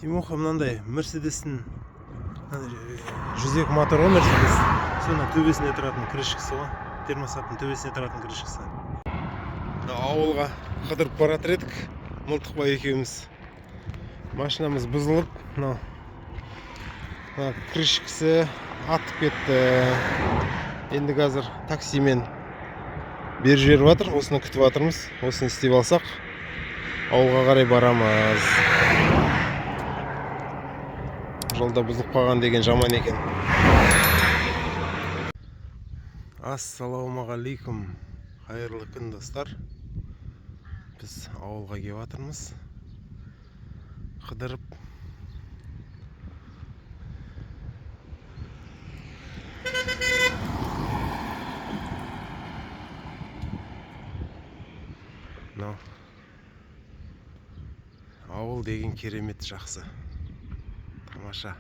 Тимоха мынандай Мерседестің 102 моторы ғой Мерседес. Соны төбесіне тұратын крышкасы ғой. Термосаттың төбесіне тұратын крышкасы. Ауылға қыдырып баратыр едік. Мылтықбай екеуміз. Машинамыз бұзылып, крышкасы атып кетті. Енді қазір таксимен бер жіберіп жатыр. Осыны күтіп жатырмыз. Осыны істеп алсақ, ауылға қарай барамыз. Жолда бұзылып қалған деген жаман екен. Ассалаумағалейкум. Қайырлы күн, достар. Біз ауылға келіп жатырмыз. Қыдырып. Ауыл деген керемет, жақсы. Тамаша.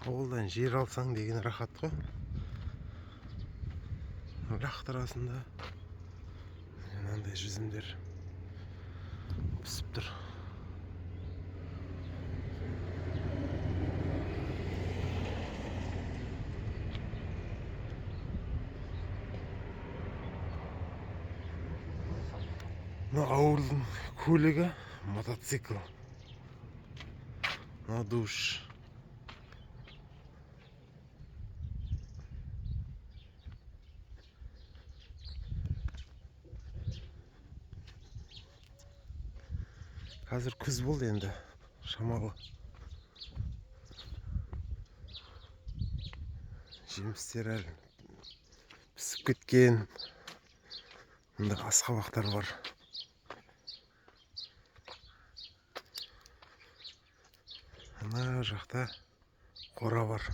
Ауылдан жер алсаң деген рахат қой. Рақтырасында мынандай жүзімдер пісіп тұр. Ауылдың көлігі мотоцикл. Душ. Қазір күз болды енді, шамалы. Жемістер әлі пісіп кеткен. Мұнда асқабақтар бар. Ана жақта қора бар.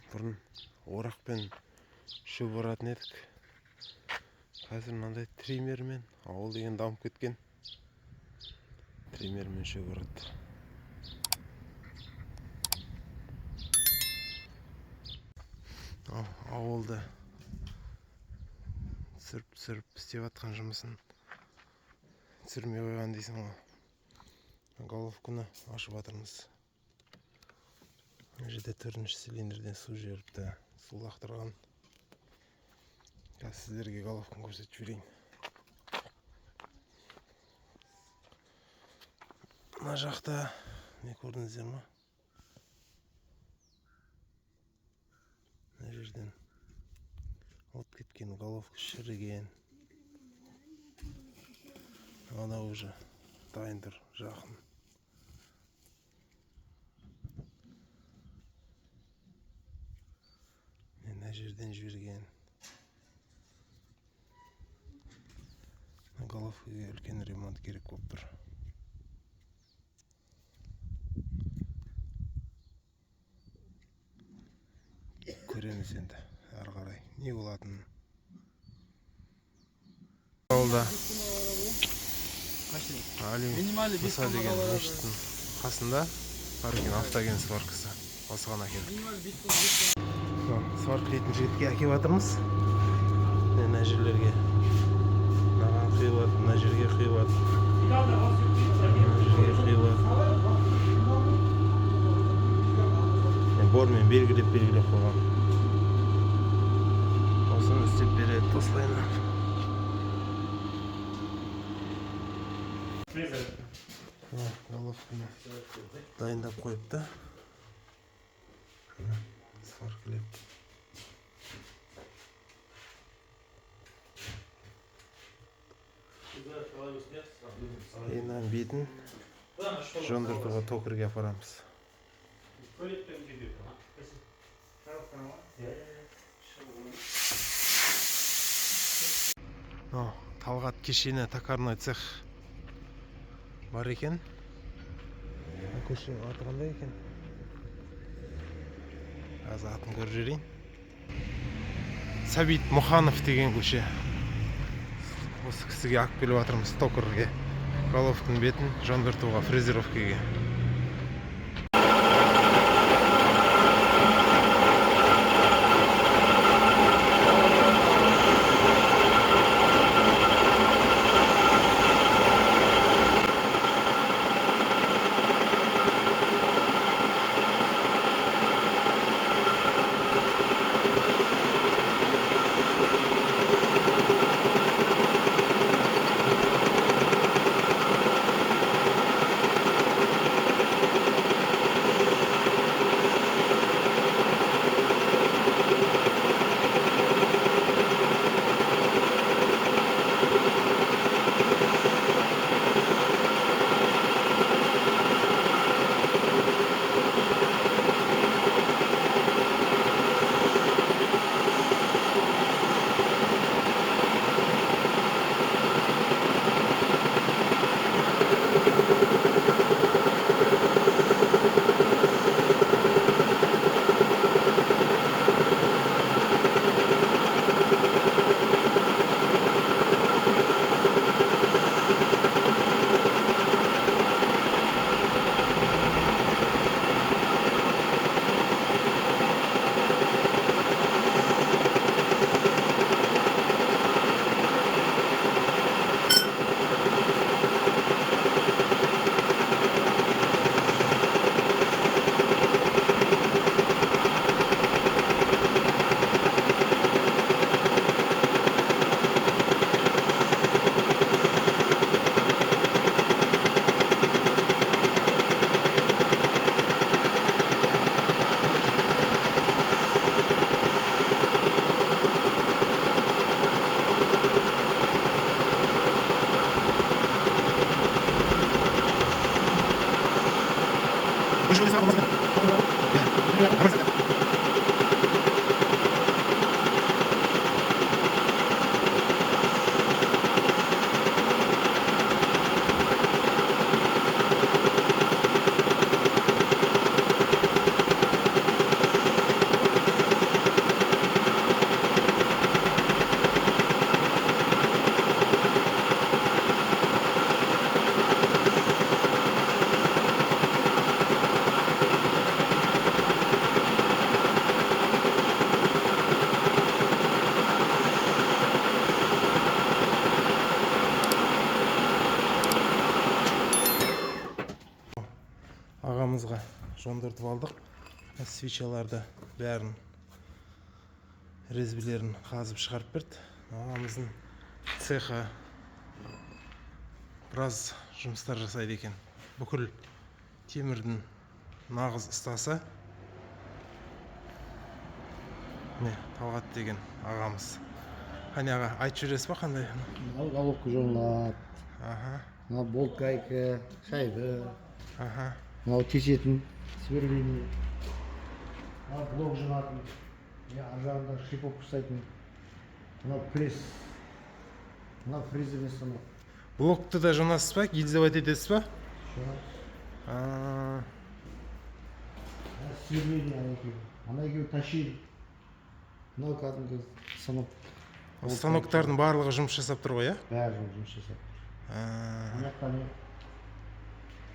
Бұрын орақпен шөп оратын едік. Қазір мынандай тримермен, ауыл деген дамып кеткен. Тримермен шөп орады. Ауылда түсіріп істеп атқан жұмысын түсірмей қойған дейсің ғой. Головканы ашып атырмыз. Жерде 4-ші цилиндрден су жіберіпті. Су лақтырған. Қазір сіздерге головканы көрсетіп жіберейін. Мына жақта не көрдіңіздер ме? Мына жерден от кеткен, головка шіріген. Ана уже дайын тұр, жақын. Мына жерден жіберген. Головкаға үлкен ремонт керек болып тұр. Көреміз енді ары қарай не болатынын. Ауылда Алим Мұса деген мешіттің қасында бар екен автоген сваркасы. Осыған әкелдік. Сварка дейтін жігітке әкеп жатырмыз. Мына жерлерге мынаған құйылады, мына жерге құйылады. Мына жерге құйылады. Бормен белгілеп қойған. Осыны істеп береді, осылайына. Головканы дайындап қойыпты. Сваркілеп. Енді бетін жондыртуға токерге апарамыз. Талғат кешені, токарный цех бар екен. Көшенің аты қандай екен? Аз атын көріп жүрейін. Сәбит Мұханов деген көше. Осы кісіге алып келіп жатырмыз токарьге. Головканың бетін жондыртуға, фрезеровкаға. Ағамызға жондыртып алдық. Свечаларды бәрін резбілерін қазып шығарып берді. Ағамыздың цеха біраз жұмыстар жасайды екен. Бүкіл темірдің нағыз ұстасы. Не, Талғат деген ағамыз. Қане аға, айтып жүресіз ба қандай? Головка жонады, Аха. мына болт гайка, шайбы, Аха. мынау тесетін, сверление, мына блок жонатын, ар жағында шиповка ұстайтын, мынау пресс, мынау фрезерный станок. Блокты да жонасыз ба? Гильзовать етесіз ба? Жонады. Сверление ана екеуі тащили. Мынау кәдімгі станок. Станоктардың барлығы жұмыс жасап тұр ғой, иә? Бәрі жұмыс жасап тұр. Ана жақта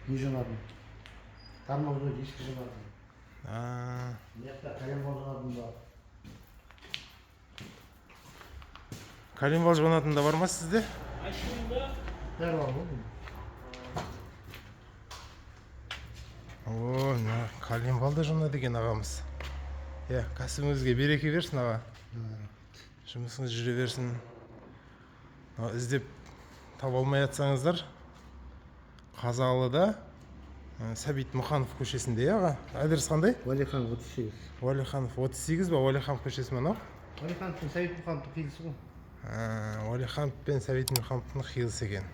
не жонатын? Тормозной диск жонатын. Мына жақта коленвал жонатын бар. Коленвал жонатын да бар ма сізде? Бәрі бар ғой. О, коленвал да жонады екен ағамыз. Кәсібіңізге береке берсін аға. Жұмысыңыз жүре берсін. Іздеп таба алмай жатсаңыздар, Қазалыда Сәбит Мұханов көшесінде, аға. Адрес қандай? Уәлиханов 38. Уәлиханов 38 ба? Уәлиханов көшесі ме мынау? Уәлиханов пен Сәбит Мұхановтың қиылысы ғой. Уәлиханов пен Сәбит Мұхановтың қиылысы екен.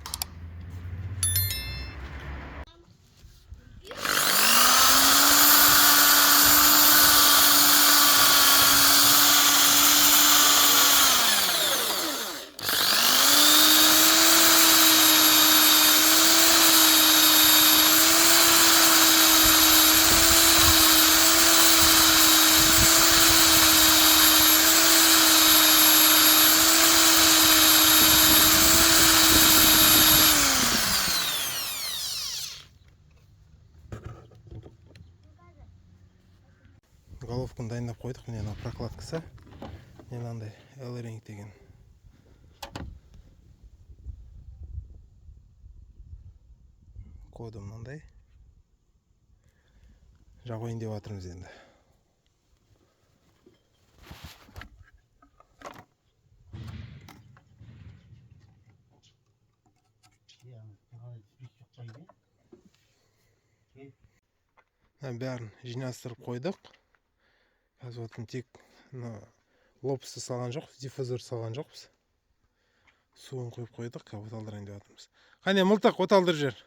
головканы дайындап қойдық. Міне мына прокладкасы. Міне мынандай L-ring деген. Коды мынандай. Жабайын деп жатырмыз енді. Бәрін жинастырып қойдық. Қазір отын тек лопсты салған жоқ, диффузор салған жоқпыз. Суын қойып қойдық, капот алдырайын деп жатырмыз. Қане мылтық от алдыр жер.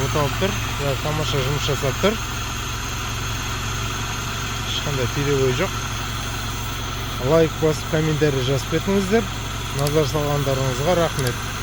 От алып тұр, тамаша жұмыс жасап тұр. Ешқандай перебой жоқ. Лайк басып, комментарий жазып кетіңіздер. Назар салғандарыңызға рахмет.